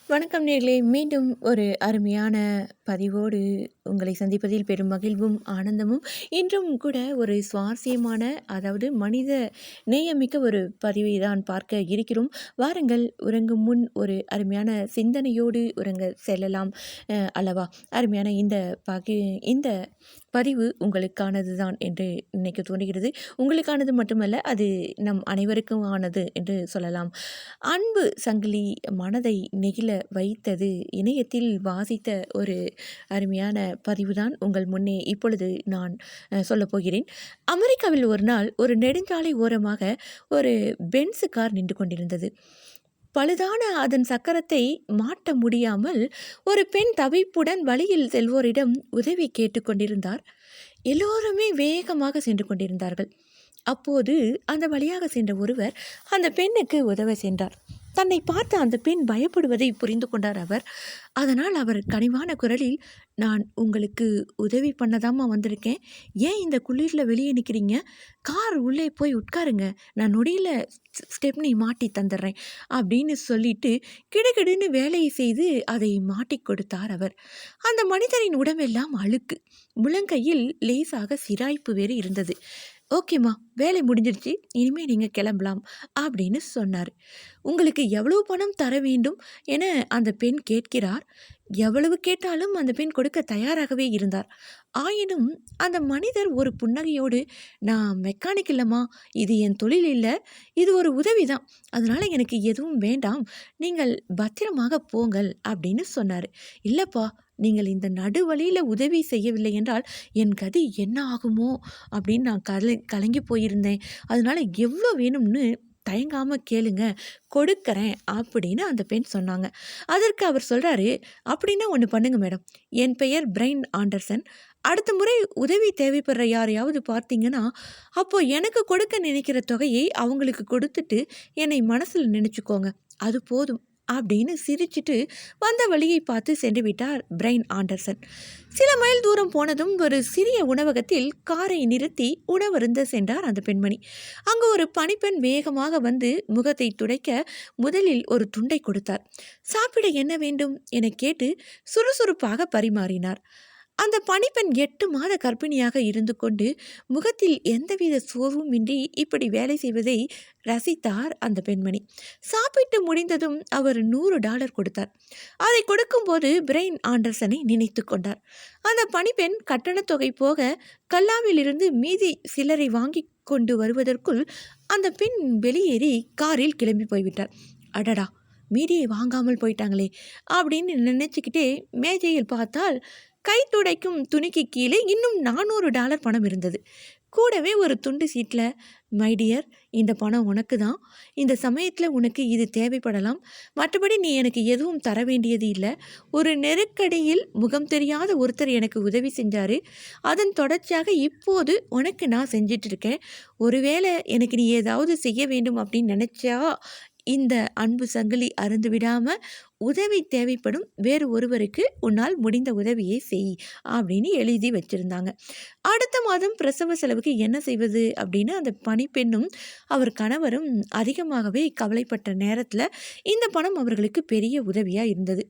வணக்கம் நேர்களே! மீண்டும் ஒரு அருமையான பதிவோடு உங்களை சந்திப்பதில் பெரும் மகிழ்வும், ஆனந்தமும். இன்றும் கூட ஒரு சுவாரஸ்யமான, அதாவது மனித நேயமிக்க ஒரு பதிவை தான் பார்க்க இருக்கிறோம். வாருங்கள், உறங்கும் முன் ஒரு அருமையான சிந்தனையோடு உறங்க செல்லலாம் அல்லவா? அருமையான இந்த பதிவு உங்களுக்கானது தான் என்று நினைக்க தோன்றுகிறது. உங்களுக்கானது மட்டுமல்ல, அது நம் அனைவருக்கும் ஆனது என்று சொல்லலாம். அன்பு சங்கிலி மனதை நெகிழ வைத்தது. இணையத்தில் வாசித்த ஒரு அருமையான பதிவுதான் உங்கள் முன்னே இப்பொழுது நான் சொல்லப்போகிறேன். அமெரிக்காவில் ஒரு நாள் ஒரு நெடுஞ்சாலை ஓரமாக ஒரு பென்ஸ் கார் நின்று கொண்டிருந்தது. பழுதான அதன் சக்கரத்தை மாட்ட முடியாமல் ஒரு பெண் தவிப்புடன் வழியில் செல்வோரிடம் உதவி கேட்டுக்கொண்டிருந்தார். எல்லோருமே வேகமாக சென்று கொண்டிருந்தார்கள். அப்போது அந்த வழியாக சென்ற ஒருவர் அந்த பெண்ணுக்கு உதவ சென்றார். தன்னை பார்த்து அந்த பெண் பயப்படுவதை புரிந்து கொண்டார் அவர். அதனால் அவர் கனிவான குரலில், நான் உங்களுக்கு உதவி பண்ணதாம்மா வந்திருக்கேன். ஏன் இந்த குளிரில் வெளியே நிற்கிறீங்க? கார் உள்ளே போய் உட்காருங்க, நான் நொடியில் ஸ்டெப்னி மாட்டி தந்துடுறேன் அப்படின்னு சொல்லிட்டு கிடுகிடுன்னு வேலையை செய்து அதை மாட்டி கொடுத்தார் அவர். அந்த மனிதரின் உடம்பெல்லாம் அழுக்கு, முழங்கையில் லேசாக சிராய்ப்பு வேறு இருந்தது. ஓகேம்மா, வேலை முடிஞ்சிருச்சு, இனிமேல் நீங்கள் கிளம்பலாம் அப்படின்னு சொன்னார். உங்களுக்கு எவ்வளவு பணம் தர வேண்டும் என அந்த பெண் கேட்கிறார். எவ்வளவு கேட்டாலும் அந்த பெண் கொடுக்க தயாராகவே இருந்தார். ஆயினும் அந்த மனிதர் ஒரு புன்னகையோடு, நான் மெக்கானிக் இல்லைம்மா, இது என் தொழில் இல்லை, இது ஒரு உதவி தான், அதனால் எனக்கு எதுவும் வேண்டாம், நீங்கள் பத்திரமாக போங்கள் அப்படின்னு சொன்னார். இல்லைப்பா, நீங்கள் இந்த நடுவழியில் உதவி செய்யவில்லை என்றால் என் கதி என்ன ஆகுமோ அப்படின்னு நான் கலங்கி போயிருந்தேன். அதனால் எவ்வளோ வேணும்னு தயங்காமல் கேளுங்க, கொடுக்கறேன் அப்படின்னு அந்த பெண் சொன்னாங்க. அதற்கு அவர் சொல்கிறாரு, அப்படின்னா ஒன்று பண்ணுங்க மேடம், என் பெயர் பிரைன் ஆண்டர்சன். அடுத்த முறை உதவி தேவைப்படுற யாரையாவது பார்த்தீங்கன்னா, அப்போது எனக்கு கொடுக்க நினைக்கிற தொகையை அவங்களுக்கு கொடுத்துட்டு என்னை மனசில் நினச்சிக்கோங்க, அது போதும் அப்படின்னு சிரிச்சிட்டு வந்த வழியை பார்த்து சென்று விட்டார் பிரைன் ஆண்டர்சன். சில மைல் தூரம் போனதும் ஒரு சிறிய உணவகத்தில் காரை நிறுத்தி உணவருந்த சென்றார் அந்த பெண்மணி. அங்கு ஒரு பணிப்பெண் வேகமாக வந்து முகத்தை துடைக்க முதலில் ஒரு துண்டை கொடுத்தார். சாப்பிட என்ன வேண்டும் என கேட்டு சுறுசுறுப்பாக பரிமாறினார். அந்த பணிப்பெண் 8 மாத கர்ப்பிணியாக இருந்து கொண்டு முகத்தில் எந்தவித சோர்வும் இன்றி இப்படி வேலை செய்வதை ரசித்தார் அந்த பெண்மணி. சாப்பிட்டு முடிந்ததும் அவர் $100 கொடுத்தார். அதை கொடுக்கும்போது பிரைன் ஆண்டர்சனை நினைத்து கொண்டார். அந்த பணிப்பெண் கட்டணத்தொகை போக கல்லாவிலிருந்து மீதி சிலரை வாங்கி கொண்டு வருவதற்குள் அந்த பெண் வெளியேறி காரில் கிளம்பி போய்விட்டார். அடடா, மீதியை வாங்காமல் போயிட்டாங்களே அப்படின்னு நினச்சிக்கிட்டே மேஜையில் பார்த்தால் கை துடைக்கும் துணிக்கு கீழே இன்னும் $400 பணம் இருந்தது. கூடவே ஒரு துண்டு சீட்டில், மை டியர், இந்த பணம் உனக்கு தான், இந்த சமயத்தில் உனக்கு இது தேவைப்படலாம், மற்றபடி நீ எனக்கு எதுவும் தர வேண்டியது இல்லை. ஒரு நெருக்கடியில் முகம் தெரியாத ஒருத்தர் எனக்கு உதவி செஞ்சார், அதன் தொடர்ச்சியாக இப்போது உனக்கு நான் செஞ்சிட்ருக்கேன். ஒருவேளை எனக்கு நீ ஏதாவது செய்ய வேண்டும் அப்படின்னு நினச்சா இந்த அன்பு சங்கிலி அருந்து விடாமல் உதவி தேவைப்படும் வேறு ஒருவருக்கு உன்னால் முடிந்த உதவியை செய் அப்படின்னு எழுதி வச்சுருந்தாங்க. அடுத்த மாதம் பிரசவ செலவுக்கு என்ன செய்வது அப்படின்னு அந்த பணிப்பெண்ணும் அவர் கணவரும் அதிகமாகவே கவலைப்பட்ட நேரத்தில் இந்த பணம் அவர்களுக்கு பெரிய உதவியாக இருந்தது.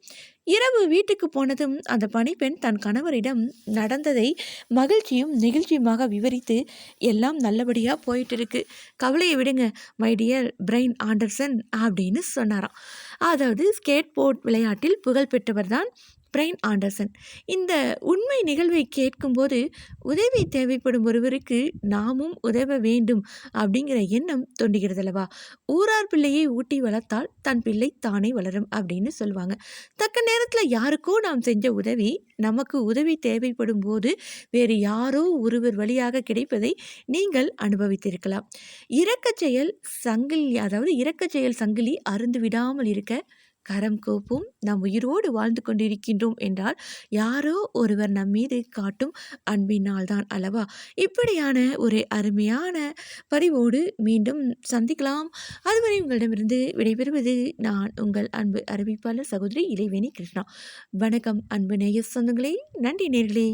இரவு வீட்டுக்கு போனதும் அந்த பணிப்பெண் தன் கணவரிடம் நடந்ததை மகிழ்ச்சியும் நெகிழ்ச்சியுமாக விவரித்து, எல்லாம் நல்லபடியாக போயிட்டு இருக்கு, கவலையை விடுங்க மை டியர் பிரைன் ஆண்டர்சன் அப்படின்னு சொன்னாராம். அதாவது ஸ்கேட் போர்ட் விளையாட்டில் புகழ் பெற்றவர் தான் பிரைன் ஆண்டர்சன். இந்த உண்மை நிகழ்வை கேட்கும்போது உதவி தேவைப்படும் ஒருவருக்கு நாமும் உதவ வேண்டும் அப்படிங்கிற எண்ணம் தோன்றுகிறது அல்லவா? ஊரார் பிள்ளையை ஊட்டி வளர்த்தால் தன் பிள்ளை தானே வளரும் அப்படின்னு சொல்லுவாங்க. தக்க நேரத்தில் யாருக்கோ நாம் செஞ்ச உதவி நமக்கு உதவி தேவைப்படும் போது வேறு யாரோ ஒருவர் வழியாக கிடைப்பதை நீங்கள் அனுபவித்திருக்கலாம். இரக்கச் செயல் சங்கிலி, அதாவது இரக்கச் செயல் சங்கிலி அருந்து விடாமல் இருக்க கரம் கோப்பும் நாம் உயிரோடு வாழ்ந்து கொண்டிருக்கின்றோம் என்றால் யாரோ ஒருவர் நம் மீது காட்டும் அன்பினால் தான் அல்லவா? இப்படியான ஒரு அருமையான பதிவோடு மீண்டும் சந்திக்கலாம். அதுவரை உங்களிடமிருந்து விடைபெறுவது நான் உங்கள் அன்பு அறிவிப்பாளர் சகோதரி இளைவேணி கிருஷ்ணா. வணக்கம் அன்பு நேய சொந்தங்களே, நன்றி நேர்களே.